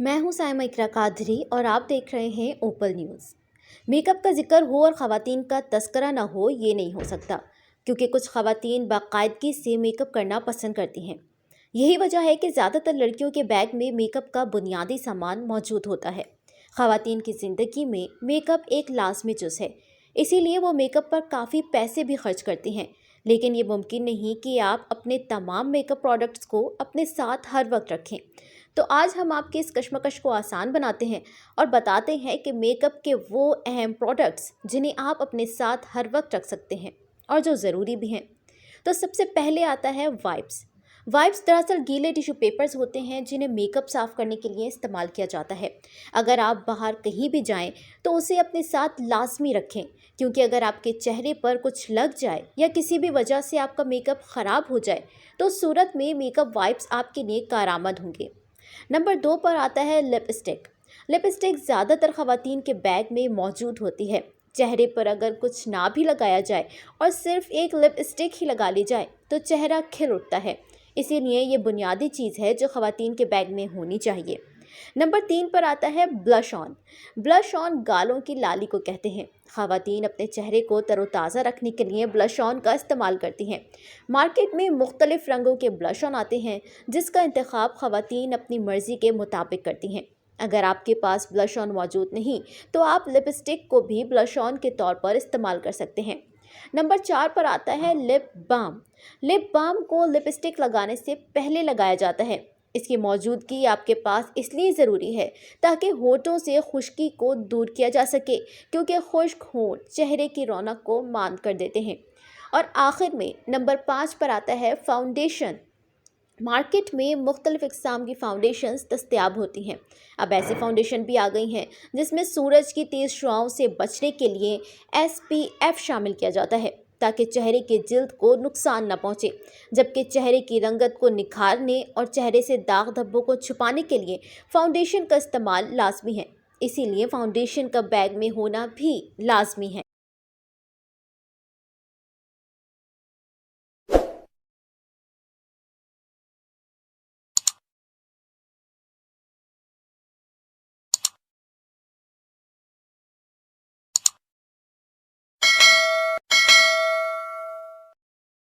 मैं हूं साइमा इकरा कादरी और आप देख रहे हैं ओपल न्यूज़। मेकअप का जिक्र हो और ख़वातीन का तस्करा ना हो, ये नहीं हो सकता, क्योंकि कुछ ख़वातीन बाकायदगी से मेकअप करना पसंद करती हैं। यही वजह है कि ज़्यादातर लड़कियों के बैग में मेकअप का बुनियादी सामान मौजूद होता है। ख़वातीन की ज़िंदगी में मेकअप एक लाजमी जुज़ है, इसीलिए वो मेकअप पर काफ़ी पैसे भी खर्च करती हैं। लेकिन ये मुमकिन नहीं कि आप अपने तमाम मेकअप प्रोडक्ट्स को अपने साथ हर वक्त रखें। तो आज हम आपके इस कश्मकश को आसान बनाते हैं और बताते हैं कि मेकअप के वो अहम प्रोडक्ट्स जिन्हें आप अपने साथ हर वक्त रख सकते हैं और जो ज़रूरी भी हैं। तो सबसे पहले आता है वाइप्स। वाइप्स दरअसल गीले टिश्यू पेपर्स होते हैं जिन्हें मेकअप साफ़ करने के लिए इस्तेमाल किया जाता है। अगर आप बाहर कहीं भी जाएं तो उसे अपने साथ लाजमी रखें, क्योंकि अगर आपके चेहरे पर कुछ लग जाए या किसी भी वजह से आपका मेकअप ख़राब हो जाए तो उस सूरत में मेकअप वाइप्स आपके लिए कारआमद होंगे। नंबर 2 पर आता है लिपस्टिक। लिपस्टिक ज़्यादातर ख़वातीन के बैग में मौजूद होती है। चेहरे पर अगर कुछ ना भी लगाया जाए और सिर्फ एक लिपस्टिक ही लगा ली जाए तो चेहरा खिल उठता है। इसीलिए ये बुनियादी चीज़ है जो ख़वातीन के बैग में होनी चाहिए। नंबर 3 पर आता है ब्लश ऑन। ब्लश ऑन गालों की लाली को कहते हैं। ख़वातीन अपने चेहरे को तरोताज़ा रखने के लिए ब्लश ऑन का इस्तेमाल करती हैं। मार्केट में मुख्तलिफ़ रंगों के ब्लश ऑन आते हैं, जिसका इंतखाब ख़वातीन अपनी मर्ज़ी के मुताबिक करती हैं। अगर आपके पास ब्लश ऑन मौजूद नहीं तो आप लिपस्टिक को भी ब्लश ऑन के तौर पर इस्तेमाल कर सकते हैं। नंबर 4 पर आता है लिप बाम। लिप बाम को लिपस्टिक लगाने से पहले लगाया जाता है। इसकी मौजूदगी आपके पास इसलिए ज़रूरी है ताकि होठों से खुश्की को दूर किया जा सके, क्योंकि खुश्क होंठ चेहरे की रौनक को मांद कर देते हैं। और आखिर में नंबर 5 पर आता है फाउंडेशन। मार्केट में मुख्तलिफ़ इक़साम की फ़ाउंडेशंस दस्तयाब होती हैं। अब ऐसी फ़ाउंडेशन भी आ गई हैं जिसमें सूरज की तेज़ शुआओं से बचने के लिए SPF शामिल किया जाता है, ताकि चेहरे के जिल्द को नुकसान न पहुंचे। जबकि चेहरे की रंगत को निखारने और चेहरे से दाग धब्बों को छुपाने के लिए फ़ाउंडेशन का इस्तेमाल लाजमी है। इसीलिए फ़ाउंडेशन का बैग में होना भी लाजमी है।